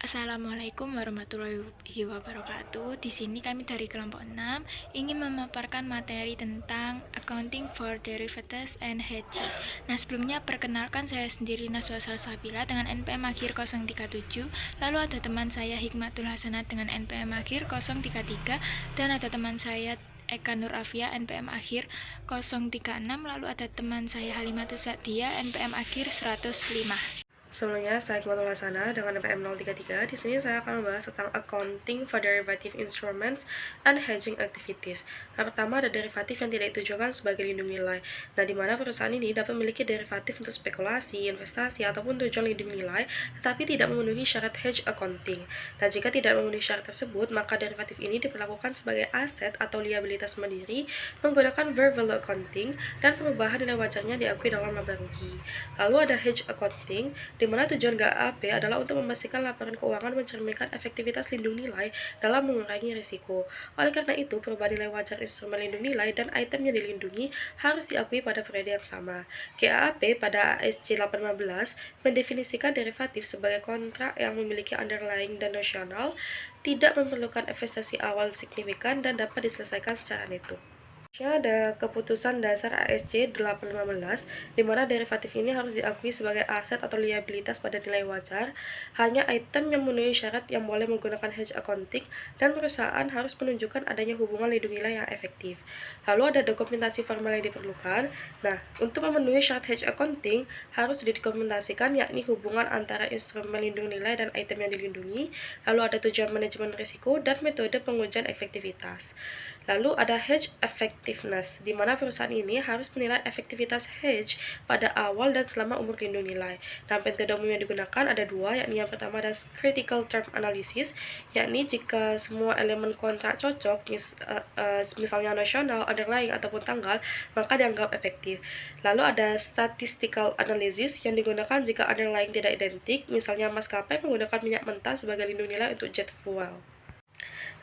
Assalamualaikum warahmatullahi wabarakatuh. Di sini kami dari kelompok 6 ingin memaparkan materi tentang Accounting for Derivatives and Hedging. Nah, sebelumnya perkenalkan saya sendiri Naswa Salsabila dengan NPM akhir 037. Lalu ada teman saya Hikmatul Hasanat dengan NPM akhir 033 dan ada teman saya Eka Nur Afia NPM akhir 036. Lalu ada teman saya Halimatus Sa'diyah NPM akhir 105. Sebelumnya, saya Hikmatul Hasanah dengan NPM 033. Di sini saya akan membahas tentang Accounting for Derivative Instruments and Hedging Activities. Nah, pertama ada derivatif yang tidak ditujukan sebagai lindung nilai. Nah, di mana perusahaan ini dapat memiliki derivatif untuk spekulasi, investasi, ataupun tujuan lindung nilai, tetapi tidak memenuhi syarat hedge accounting. Nah, jika tidak memenuhi syarat tersebut, maka derivatif ini diperlakukan sebagai aset atau liabilitas mandiri menggunakan fair value accounting dan perubahan nilai wajarnya diakui dalam laba rugi. Lalu ada hedge accounting, di mana tujuan GAAP adalah untuk memastikan laporan keuangan mencerminkan efektivitas lindung nilai dalam mengurangi risiko. Oleh karena itu, perubahan nilai wajar instrumen lindung nilai dan item yang dilindungi harus diakui pada periode yang sama. GAAP pada ASC 815 mendefinisikan derivatif sebagai kontrak yang memiliki underlying dan nosional, tidak memerlukan investasi awal signifikan, dan dapat diselesaikan secara neto. Ada keputusan dasar ASC 815, di mana derivatif ini harus diakui sebagai aset atau liabilitas pada nilai wajar. Hanya item yang memenuhi syarat yang boleh menggunakan hedge accounting, dan perusahaan harus menunjukkan adanya hubungan lindung nilai yang efektif. Lalu ada dokumentasi formal yang diperlukan. Nah, untuk memenuhi syarat hedge accounting, harus didokumentasikan yakni hubungan antara instrumen lindung nilai dan item yang dilindungi. Lalu ada tujuan manajemen risiko dan metode pengujian efektivitas. Lalu ada hedge effectiveness, di mana perusahaan ini harus menilai efektivitas hedge pada awal dan selama umur lindung nilai. Dan metode umum yang digunakan ada dua, yakni yang pertama ada critical term analysis, yakni jika semua elemen kontrak cocok, misalnya nosional, underlying, ataupun tanggal, maka dianggap efektif. Lalu ada statistical analysis yang digunakan jika underlying tidak identik, misalnya maskapai menggunakan minyak mentah sebagai lindung nilai untuk jet fuel.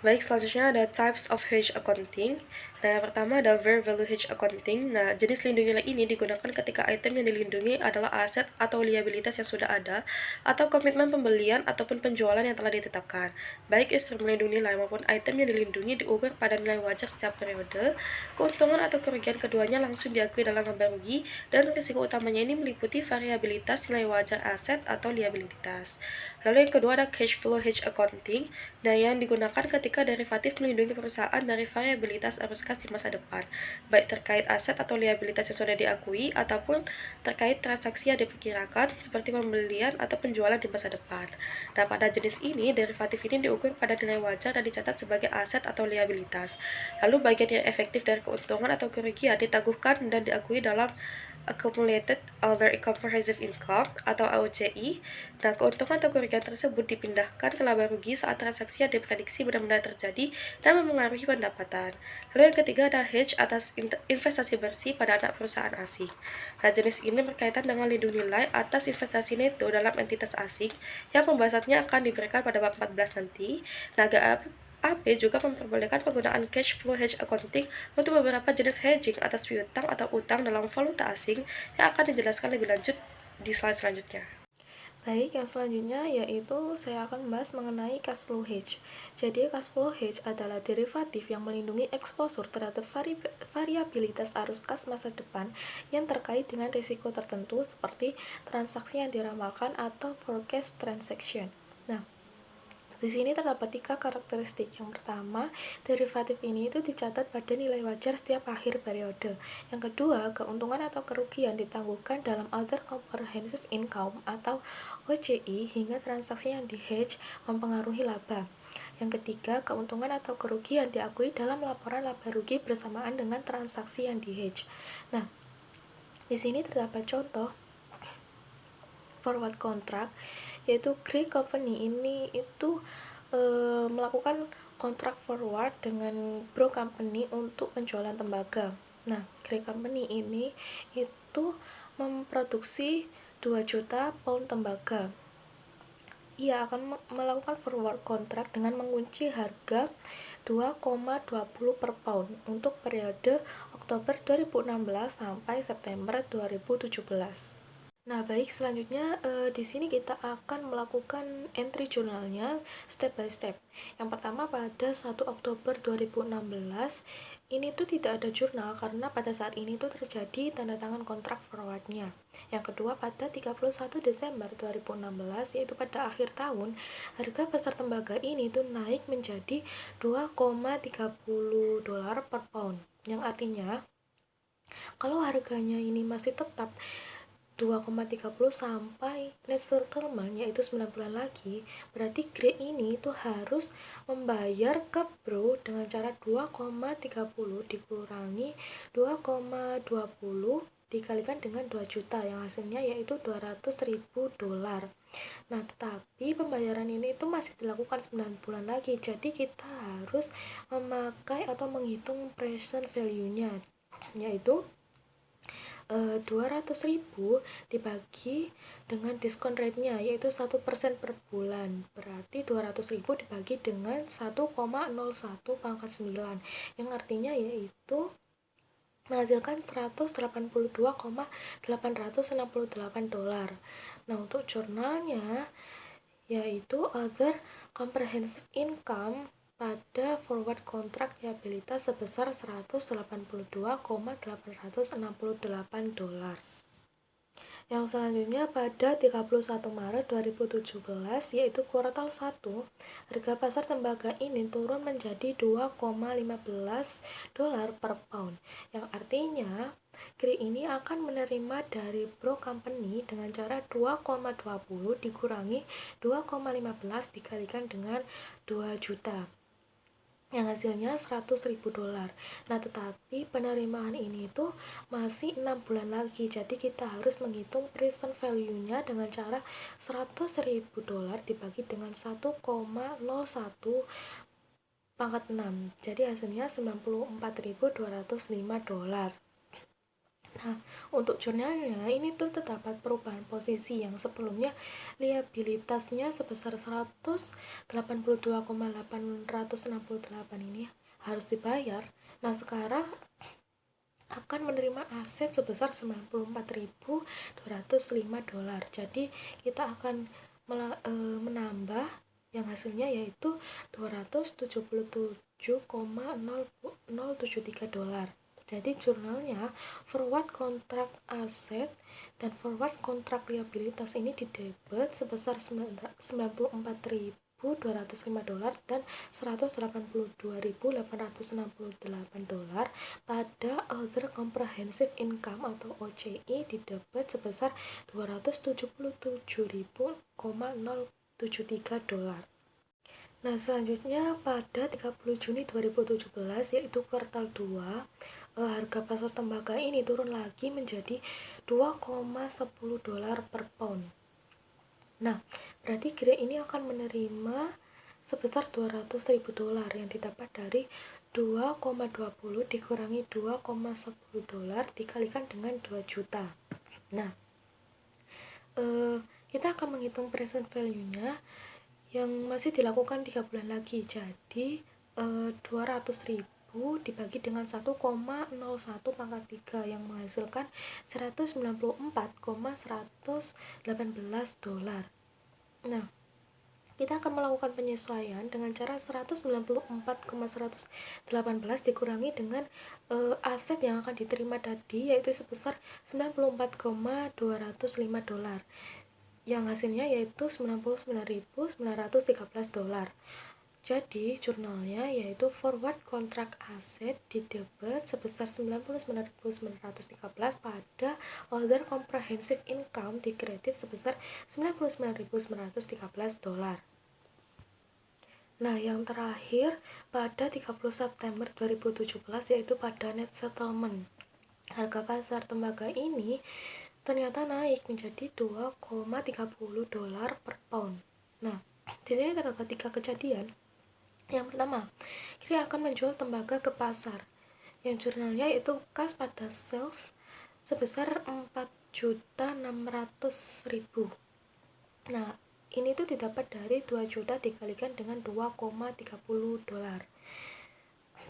Baik, selanjutnya ada types of hedge accounting. Nah, yang pertama ada fair value hedge accounting. Nah, jenis lindung nilai ini digunakan ketika item yang dilindungi adalah aset atau liabilitas yang sudah ada, atau komitmen pembelian ataupun penjualan yang telah ditetapkan. Baik instrumen lindung nilai maupun item yang dilindungi diukur pada nilai wajar setiap periode. Keuntungan atau kerugian keduanya langsung diakui dalam laba rugi, dan risiko utamanya ini meliputi variabilitas nilai wajar aset atau liabilitas. Lalu yang kedua ada cash flow hedge accounting. Nah, yang digunakan ketika derivatif melindungi perusahaan dari variabilitas arus kas di masa depan, baik terkait aset atau liabilitas yang sudah diakui ataupun terkait transaksi yang diperkirakan seperti pembelian atau penjualan di masa depan. Nah, pada jenis ini, derivatif ini diukur pada nilai wajar dan dicatat sebagai aset atau liabilitas. Lalu bagian yang efektif dari keuntungan atau kerugian ditangguhkan dan diakui dalam Accumulated Other Comprehensive Income atau AOCI. Nah, keuntungan atau kerugian tersebut dipindahkan ke laba rugi saat transaksi yang diprediksi benar-benar terjadi dan memengaruhi pendapatan. Lalu yang ketiga ada hedge atas investasi bersih pada anak perusahaan asing. Nah, jenis ini berkaitan dengan lindung nilai atas investasi neto dalam entitas asing yang pembahasannya akan diberikan pada bab 14 nanti. Nah, AP juga memperbolehkan penggunaan cash flow hedge accounting untuk beberapa jenis hedging atas piutang atau utang dalam valuta asing yang akan dijelaskan lebih lanjut di slide selanjutnya. Baik, yang selanjutnya yaitu saya akan membahas mengenai cash flow hedge. Jadi, cash flow hedge adalah derivatif yang melindungi eksposur terhadap variabilitas arus kas masa depan yang terkait dengan risiko tertentu seperti transaksi yang diramalkan atau forecast transaction. Nah, di sini terdapat 3 karakteristik. Yang pertama, derivatif ini itu dicatat pada nilai wajar setiap akhir periode. Yang kedua, keuntungan atau kerugian ditangguhkan dalam Other Comprehensive Income atau OCI hingga transaksi yang di-hedge mempengaruhi laba. Yang ketiga, keuntungan atau kerugian diakui dalam laporan laba rugi bersamaan dengan transaksi yang di-hedge. Nah, di sini terdapat contoh forward contract, yaitu Grey Company ini itu melakukan kontrak forward dengan Bro Company untuk penjualan tembaga. Nah, Grey Company ini itu memproduksi 2 juta pound tembaga. Ia akan melakukan forward contract dengan mengunci harga 2,20 per pound untuk periode Oktober 2016 sampai September 2017. Nah, baik, selanjutnya di sini kita akan melakukan entry jurnalnya step by step. Yang pertama pada 1 Oktober 2016, ini tuh tidak ada jurnal karena pada saat ini tuh terjadi tanda tangan kontrak forwardnya. Yang kedua pada 31 Desember 2016, yaitu pada akhir tahun, harga pasar tembaga ini tuh naik menjadi 2,30 dolar per pound. Yang artinya kalau harganya ini masih tetap 2,30 sampai net settlement, yaitu 9 bulan lagi, berarti Grey ini tuh harus membayar ke Bro dengan cara 2,30 dikurangi 2,20 dikalikan dengan 2 juta yang hasilnya yaitu 200.000 dolar. Nah, tetapi pembayaran ini itu masih dilakukan 9 bulan lagi, jadi kita harus memakai atau menghitung present value-nya, yaitu 200.000 dibagi dengan diskon rate-nya yaitu 1% per bulan, berarti 200.000 dibagi dengan 1,01 pangkat 9 yang artinya yaitu menghasilkan 182,868 dolar. Nah, untuk jurnalnya yaitu other comprehensive income pada forward kontrak liabilitas sebesar 182,868 dolar. Yang selanjutnya pada 31 Maret 2017 yaitu kuartal 1, harga pasar tembaga ini turun menjadi 2,15 dolar per pound. Yang artinya Grey ini akan menerima dari Bro Company dengan cara 2,20 dikurangi 2,15 dikalikan dengan 2 juta yang hasilnya 100.000 dolar. Nah, tetapi penerimaan ini tuh masih 6 bulan lagi, jadi kita harus menghitung present value-nya dengan cara 100.000 dolar dibagi dengan 1,01 pangkat 6, jadi hasilnya 94.205 dolar. Nah, untuk jurnalnya ini tuh terdapat perubahan posisi yang sebelumnya liabilitasnya sebesar 182,868 ini harus dibayar. Nah, sekarang akan menerima aset sebesar 94.205 dolar. Jadi, kita akan menambah yang hasilnya yaitu 277,0073 dolar. Jadi jurnalnya forward kontrak aset dan forward kontrak liabilitas ini didebit sebesar 94.205 dolar dan 182.868 dolar pada other comprehensive income atau OCI didebit sebesar 277.073 dolar. Nah, selanjutnya pada 30 Juni 2017 yaitu kuartal 2, harga pasar tembaga ini turun lagi menjadi 2,10 dolar per pound. Nah, berarti Grey ini akan menerima sebesar 200.000 dolar yang didapat dari 2,20 dikurangi 2,10 dolar dikalikan dengan 2 juta. Nah, kita akan menghitung present value-nya yang masih dilakukan 3 bulan lagi, jadi 200.000 dibagi dengan 1,01 pangkat 3 yang menghasilkan 194,118 dolar. Nah, kita akan melakukan penyesuaian dengan cara 194,118 dikurangi dengan aset yang akan diterima tadi yaitu sebesar 94,205 dolar yang hasilnya yaitu 99.913 dolar. Jadi jurnalnya yaitu forward kontrak aset didebit sebesar 99.913 pada other comprehensive income dikredit sebesar 99.913 dolar. Nah, yang terakhir pada 30 September 2017 yaitu pada net settlement. Harga pasar tembaga ini ternyata naik menjadi 2,30 dolar per pound. Nah, di sini terdapat 3 kejadian. Yang pertama, Grey akan menjual tembaga ke pasar. Yang jurnalnya yaitu kas pada sales sebesar 4.600.000. Nah, ini tuh didapat dari 2 juta dikalikan dengan 2,30 dolar.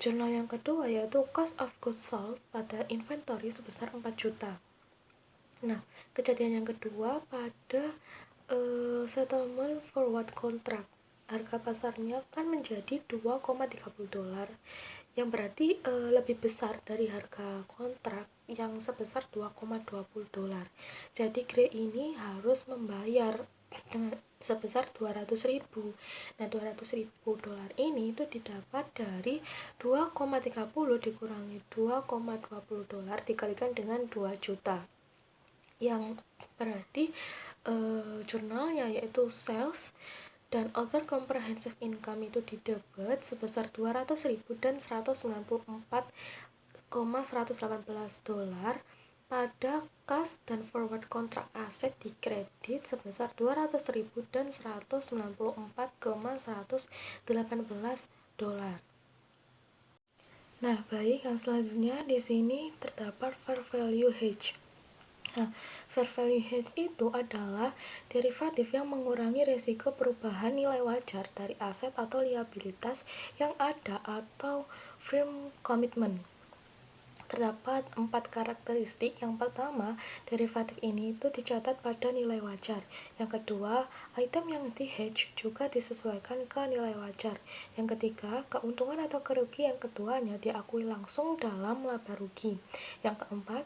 Jurnal yang kedua yaitu cost of goods sold pada inventory sebesar 4 juta. Nah, kejadian yang kedua pada settlement forward contract. Harga pasarnya kan menjadi 2,30 dolar, yang berarti lebih besar dari harga kontrak yang sebesar 2,20 dolar. Jadi Grey ini harus membayar dengan sebesar 200.000. Nah, 200.000 dolar ini itu didapat dari 2,30 dikurangi 2,20 dolar dikalikan dengan 2 juta. Yang berarti jurnalnya yaitu sales dan other comprehensive income itu didebet sebesar 200.000 dan 194,118 dolar. Pada kas dan forward contract aset di kredit sebesar 200.000 dan 194,118 dolar. Nah, baik, yang selanjutnya di sini terdapat fair value hedge. Nah, fair value hedge itu adalah derivatif yang mengurangi risiko perubahan nilai wajar dari aset atau liabilitas yang ada atau firm commitment. Terdapat 4 karakteristik. Yang pertama, derivatif ini itu dicatat pada nilai wajar. Yang kedua, item yang di-hedge juga disesuaikan ke nilai wajar. Yang ketiga, keuntungan atau kerugian keduanya diakui langsung dalam laba rugi. Yang keempat,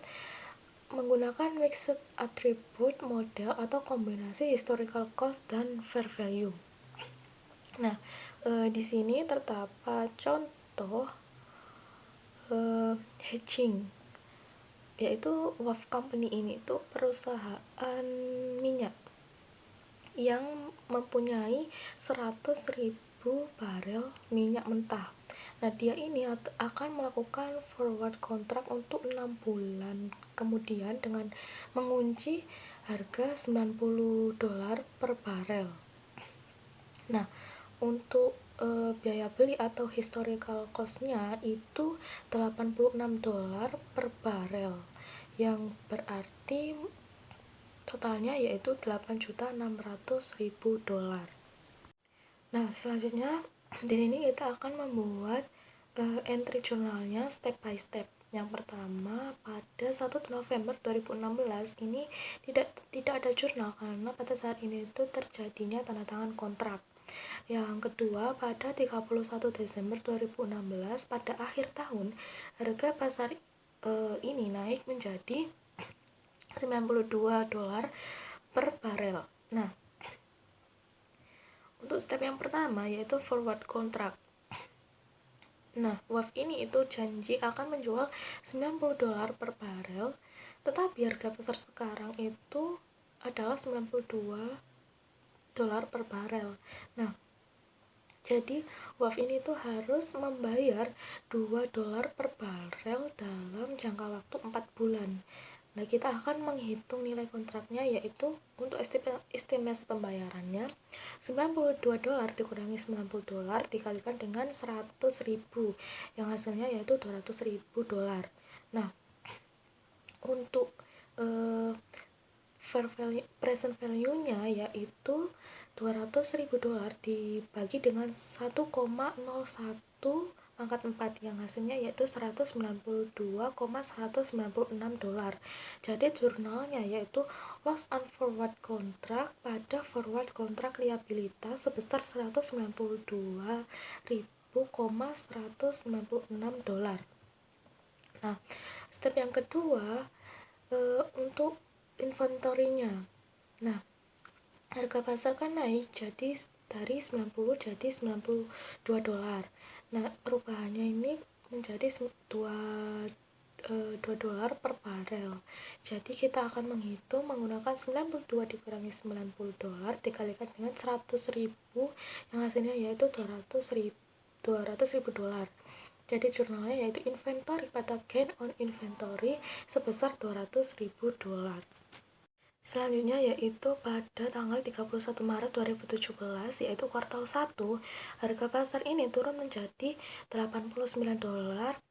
menggunakan mixed attribute model atau kombinasi historical cost dan fair value. Nah, di sini terdapat contoh hedging, yaitu WAF Company ini itu perusahaan minyak yang mempunyai 100.000 barel minyak mentah. Nah, dia ini akan melakukan forward contract untuk 6 bulan kemudian dengan mengunci harga 90 dolar per barel. Nah, untuk biaya beli atau historical cost-nya itu 86 dolar per barel, yang berarti totalnya yaitu 8.600.000 dolar. Nah, selanjutnya di sini kita akan membuat entry jurnalnya step by step. Yang pertama, pada 1 November 2016 ini tidak ada jurnal karena pada saat ini itu terjadinya tanda tangan kontrak. Yang kedua, pada 31 Desember 2016 pada akhir tahun harga pasar ini naik menjadi 92 dolar per barel. Nah, untuk step yang pertama yaitu forward contract. Nah, WAF ini itu janji akan menjual 90 dolar per barel, tetapi harga pasar sekarang itu adalah 92 dolar per barel. Nah, jadi WAF ini tuh harus membayar 2 dolar per barel dalam jangka waktu 4 bulan. Nah, kita akan menghitung nilai kontraknya, yaitu untuk estimasi pembayarannya 92 dolar dikurangi 90 dolar dikalikan dengan 100.000, yang hasilnya yaitu 200.000 dolar. Nah, untuk present value-nya yaitu 200.000 dolar dibagi dengan 1,01 pangkat 4, yang hasilnya yaitu 192,196 dolar. Jadi jurnalnya yaitu loss on forward contract pada forward contract liabilitas sebesar 192.196 dolar. Nah, step yang kedua untuk inventory-nya. Nah, harga pasar kan naik jadi dari 90 jadi 92 dolar. Nah, perubahannya ini menjadi 2 dolar per barel. Jadi kita akan menghitung menggunakan 92 dikurangi 90 dolar dikalikan dengan 100.000, yang hasilnya yaitu 200.000 dolar. Jadi jurnalnya yaitu inventory pada gain on inventory sebesar 200.000 dolar. Selanjutnya yaitu pada tanggal 31 Maret 2017 yaitu kuartal 1, harga pasar ini turun menjadi $89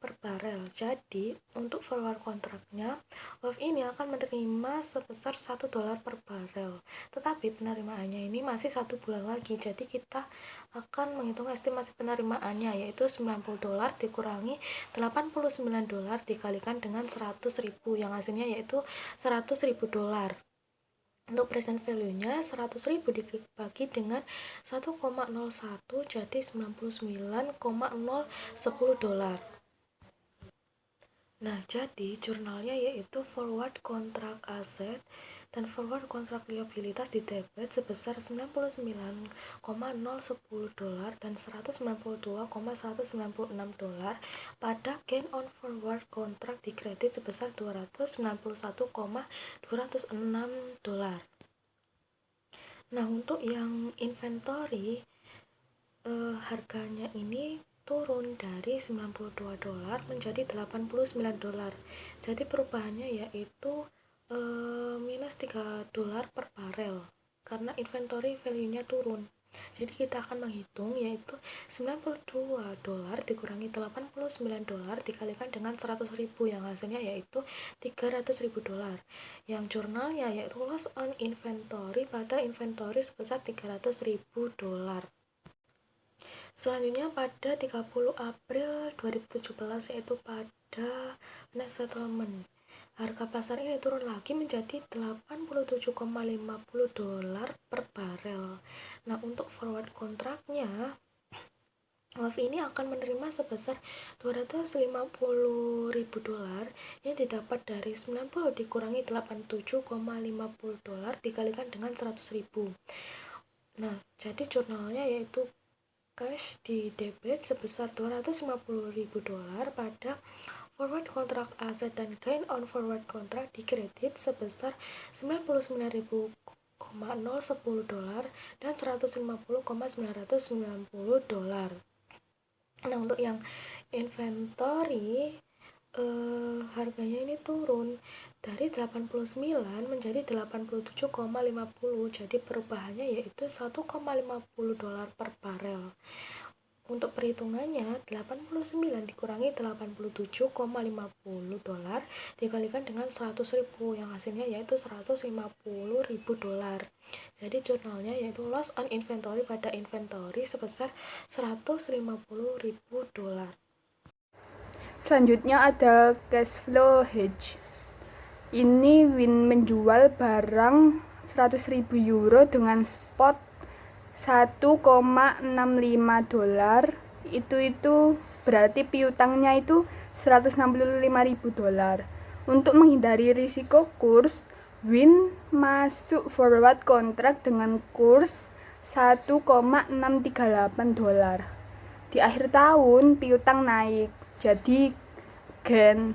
per barel. Jadi untuk forward kontraknya WAF ini akan menerima sebesar $1 per barel. Tetapi penerimaannya ini masih 1 bulan lagi. Jadi kita akan menghitung estimasi penerimaannya yaitu $90 dikurangi $89 dikalikan dengan 100.000 yang hasilnya yaitu $100.000. Untuk present value-nya 100.000 dibagi dengan 1,01 jadi $99,010. Nah, jadi jurnalnya yaitu forward contract asset dan forward contract liabilitas di debit sebesar $99,010 dan $192,196 pada gain on forward contract di kredit sebesar $291,206. Nah, untuk yang inventory harganya ini turun dari $92 menjadi $89. Jadi perubahannya yaitu minus $3 per barel karena inventory value-nya turun. Jadi kita akan menghitung yaitu $92 dikurangi $89 dikalikan dengan 100.000 yang hasilnya yaitu $300.000. Yang jurnalnya yaitu loss on inventory pada inventory sebesar $300.000. Selanjutnya pada 30 April 2017 yaitu pada net settlement. Harga pasar ini turun lagi menjadi $87,50 per barel. Nah, untuk forward kontraknya WAF ini akan menerima sebesar $250.000 yang didapat dari 90 dikurangi $87,50 dikalikan dengan 100.000. Nah, jadi jurnalnya yaitu cash di debit sebesar $250.000 pada forward contract asset dan gain on forward contract di kredit sebesar $99,010 dan $150,990. Nah, untuk yang inventory harganya ini turun dari 89 menjadi 87,50. Jadi perubahannya yaitu $1,50 per barel. Untuk perhitungannya 89 dikurangi $87,50 dikalikan dengan 100.000 yang hasilnya yaitu $150.000. Jadi jurnalnya yaitu loss on inventory pada inventory sebesar $150.000. Selanjutnya ada cash flow hedge. Ini Win menjual barang 100.000 euro dengan spot $1,65. Itu berarti piutangnya itu $165.000. Untuk menghindari risiko kurs, Win masuk forward contract dengan kurs $1,638. Di akhir tahun piutang naik, jadi gen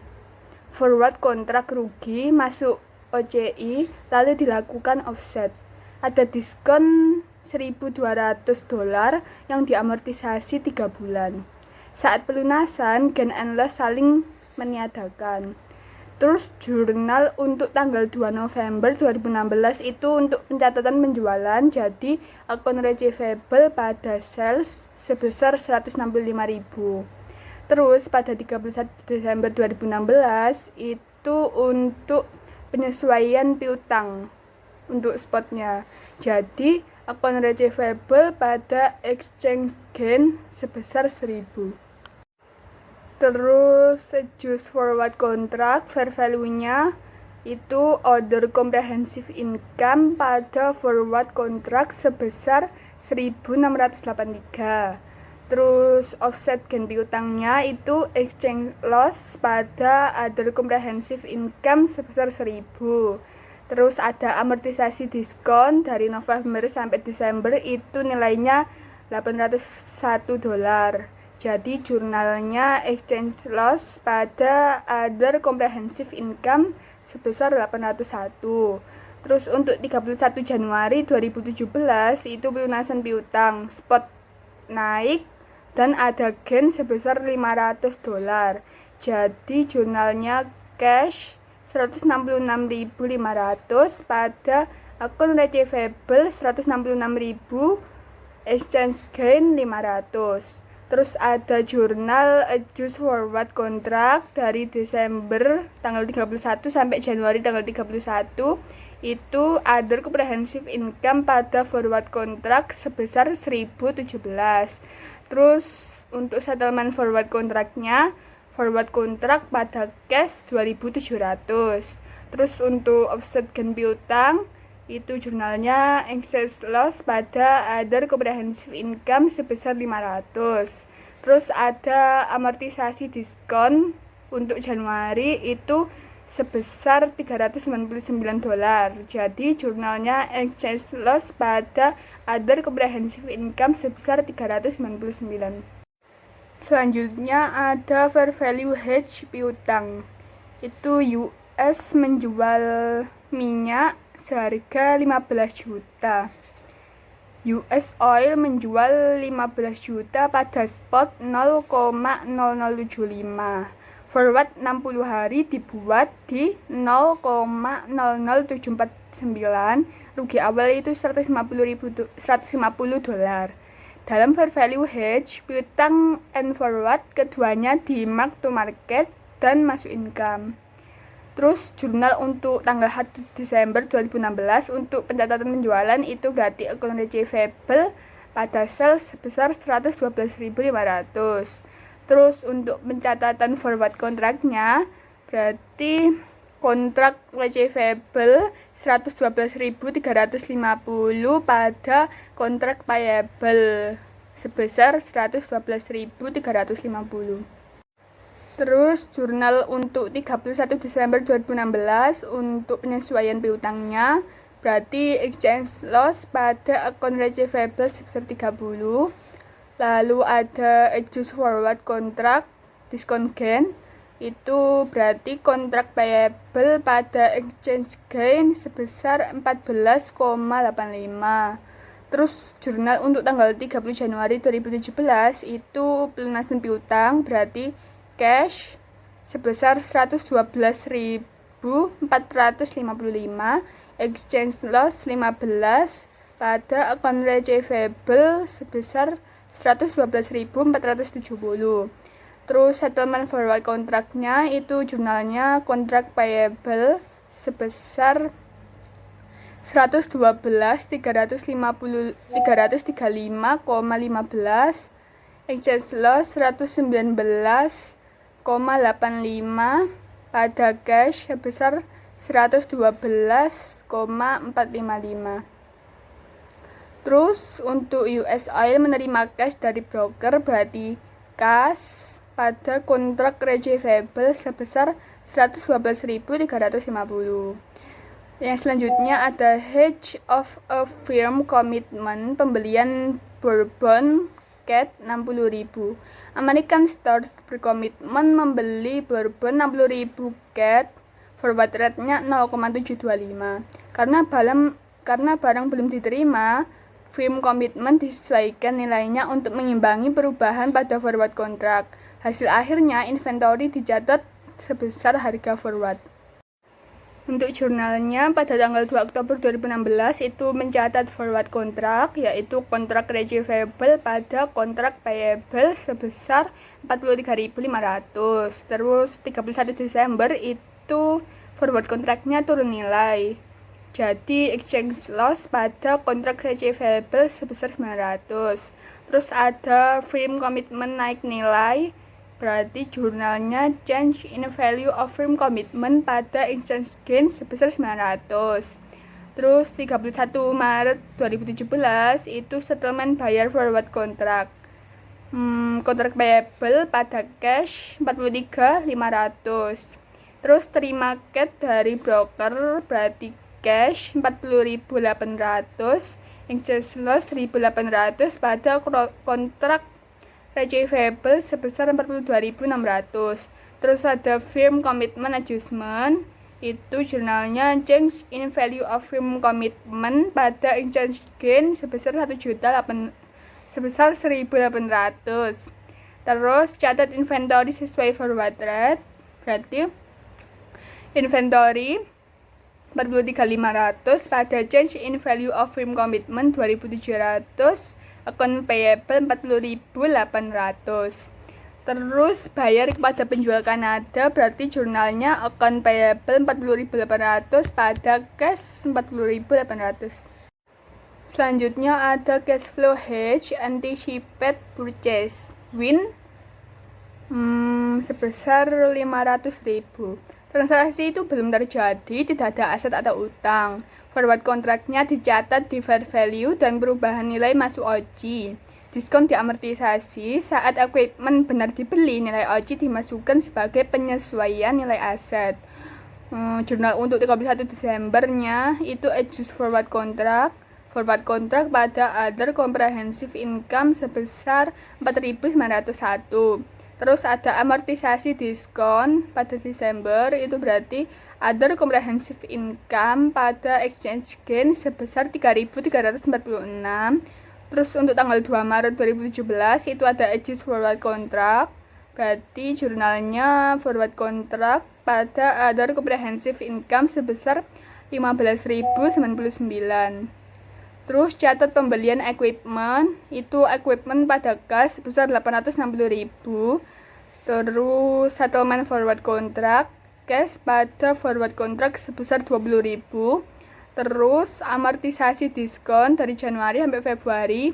forward kontrak rugi masuk OCI lalu dilakukan offset. Ada diskon $1.200 yang diamortisasi 3 bulan. Saat pelunasan, gain and loss saling meniadakan. Terus jurnal untuk tanggal 2 November 2016 itu untuk pencatatan penjualan, jadi akun receivable pada sales sebesar 165.000. Terus pada 31 Desember 2016 itu untuk penyesuaian piutang untuk spotnya. Jadi akun receivable pada exchange gain sebesar 1.000. Terus juice forward contract fair value-nya itu order comprehensive income pada forward contract sebesar 1.683. Terus offset gain piutangnya itu exchange loss pada other comprehensive income sebesar 1.000. Terus ada amortisasi diskon dari November sampai Desember itu nilainya $801. Jadi jurnalnya exchange loss pada other comprehensive income sebesar 801. Terus untuk 31 Januari 2017 itu pelunasan piutang spot naik dan ada gain sebesar $500. Jadi jurnalnya cash 166.500, pada akun receivable 166.000, exchange gain 500. Terus ada jurnal adjust forward contract dari Desember tanggal 31 sampai Januari tanggal 31. Itu other comprehensive income pada forward contract sebesar 1017. Terus untuk settlement forward contractnya, forward contract pada cash 2700. Terus untuk offset gain piutang itu jurnalnya excess loss pada other comprehensive income sebesar 500. Terus ada amortisasi diskon untuk Januari itu sebesar $399. Jadi jurnalnya excess loss pada other comprehensive income sebesar 399. Selanjutnya ada fair value hedge piutang. Itu US menjual minyak seharga 15 juta. US Oil menjual 15 juta pada spot 0,0075. Forward 60 hari dibuat di 0,00749. Rugi awal itu $150. Dalam fair value hedge, piutang and forward keduanya di mark to market dan masuk income. Terus jurnal untuk tanggal 1 Desember 2016 untuk pencatatan penjualan itu berarti akun receivable pada sell sebesar 112.500. Terus untuk pencatatan forward kontraknya berarti kontrak receivable 112.350 pada kontrak payable sebesar 112.350. Terus jurnal untuk 31 Desember 2016 untuk penyesuaian piutangnya berarti exchange loss pada akun receivable sebesar 30. Lalu ada adjust forward contract discount gain itu berarti kontrak payable pada exchange gain sebesar 14,85. Terus jurnal untuk tanggal 30 Januari 2017 itu pelunasan piutang berarti cash sebesar 112.455, exchange loss 15 pada akun receivable sebesar 112.470. Terus settlement forward kontraknya itu jurnalnya kontrak payable sebesar 335,15, exchange loss 119,85 pada cash sebesar 112,455. Terus untuk US Oil menerima cash dari broker berarti cash pada kontrak receivable sebesar 112.350. Yang selanjutnya ada hedge of a firm commitment pembelian bourbon cat 60.000. American Stores berkomitmen membeli bourbon 60.000 cat, forward rate-nya 0,725. Karena barang belum diterima, firm komitmen disesuaikan nilainya untuk mengimbangi perubahan pada forward contract. Hasil akhirnya inventory dicatat sebesar harga forward. Untuk jurnalnya pada tanggal 2 Oktober 2016 itu mencatat forward contract yaitu kontrak receivable pada kontrak payable sebesar 43.500. Terus 31 Desember itu forward kontraknya turun nilai. Jadi exchange loss pada kontrak receivable sebesar 900. Terus ada firm commitment naik nilai berarti jurnalnya change in value of firm commitment pada exchange gain sebesar 900. Terus 31 Maret 2017 itu settlement bayar forward contract. Kontrak payable pada cash 43.500. Terus terima cat dari broker berarti cash 40.800, exchange loss 1.800 pada kontrak receivable sebesar 42.600. Terus ada firm commitment adjustment itu jurnalnya change in value of firm commitment pada exchange gain sebesar 1.800. Terus catat inventory sesuai forward rate berarti Inventory 43.500, pada change in value of firm commitment 2.700, account payable 40.800. Terus bayar kepada penjual Kanada, berarti jurnalnya account payable 40.800, pada cash 40.800. Selanjutnya ada cash flow hedge anticipate purchase win sebesar 500.000. Transaksi itu belum terjadi, tidak ada aset atau utang. Forward kontraknya dicatat di fair value dan perubahan nilai masuk OJI. Diskon diamortisasi, saat equipment benar dibeli, nilai OJI dimasukkan sebagai penyesuaian nilai aset. Jurnal untuk 31 Desembernya itu adjust forward contract. Forward contract pada other comprehensive income sebesar 4.901. Terus ada amortisasi diskon pada Desember, itu berarti other comprehensive income pada exchange gain sebesar 3.346. Terus untuk tanggal 2 Maret 2017 itu ada adjust forward contract, berarti jurnalnya forward contract pada other comprehensive income sebesar 15.099. Terus catat pembelian equipment, itu equipment pada kas sebesar 860.000. Terus settlement forward contract, cash pada forward contract sebesar 20.000. Terus amortisasi diskon dari Januari sampai Februari,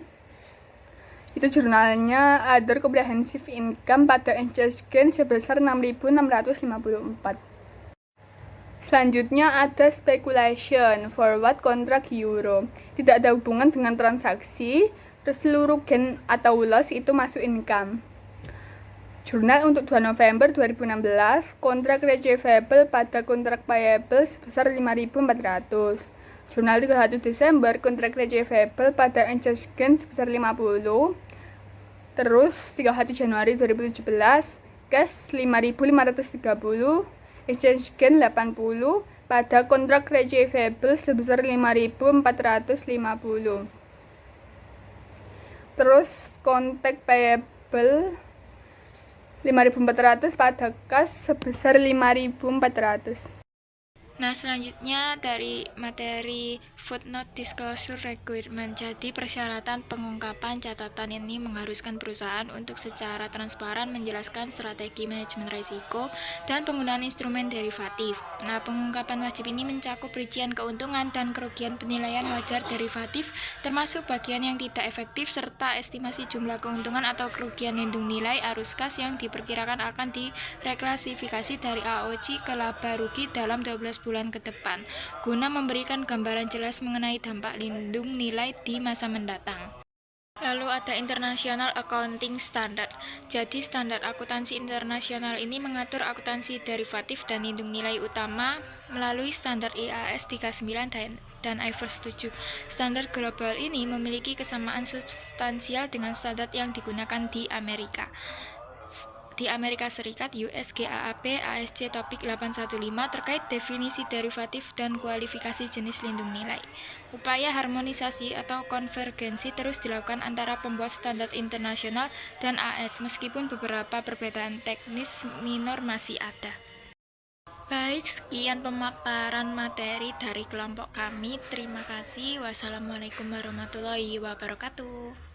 itu jurnalnya other comprehensive income pada exchange gain sebesar 6.654. Selanjutnya ada speculation forward contract euro, tidak ada hubungan dengan transaksi. Terus seluruh gain atau loss itu masuk income. Jurnal untuk 2 November 2016, kontrak receivable pada kontrak payable sebesar 5.400. Jurnal 31 Desember, kontrak receivable pada exchange gain sebesar 50. Terus 31 Januari 2017, cash 5.530, exchange gain 80, pada kontrak receivable sebesar 5.450. Terus kontak payable 5.400, pada kas sebesar 5.400. Nah, selanjutnya dari materi footnote disclosure requirement. Jadi, persyaratan pengungkapan catatan ini mengharuskan perusahaan untuk secara transparan menjelaskan strategi manajemen risiko dan penggunaan instrumen derivatif. Nah, pengungkapan wajib ini mencakup rincian keuntungan dan kerugian penilaian wajar derivatif, termasuk bagian yang tidak efektif, serta estimasi jumlah keuntungan atau kerugian lindung nilai arus kas yang diperkirakan akan direklasifikasi dari AOC ke laba rugi dalam 12 bulan ke depan, guna memberikan gambaran jelas mengenai dampak lindung nilai di masa mendatang. Lalu ada International Accounting Standard. Jadi standar akuntansi internasional ini mengatur akuntansi derivatif dan lindung nilai utama melalui standar IAS 39 dan IFRS 7. Standar global ini memiliki kesamaan substansial dengan standar yang digunakan di Amerika Serikat, US GAAP ASC Topik 815 terkait definisi derivatif dan kualifikasi jenis lindung nilai. Upaya harmonisasi atau konvergensi terus dilakukan antara pembuat standar internasional dan AS, meskipun beberapa perbedaan teknis minor masih ada. Baik, sekian pemaparan materi dari kelompok kami. Terima kasih. Wassalamualaikum warahmatullahi wabarakatuh.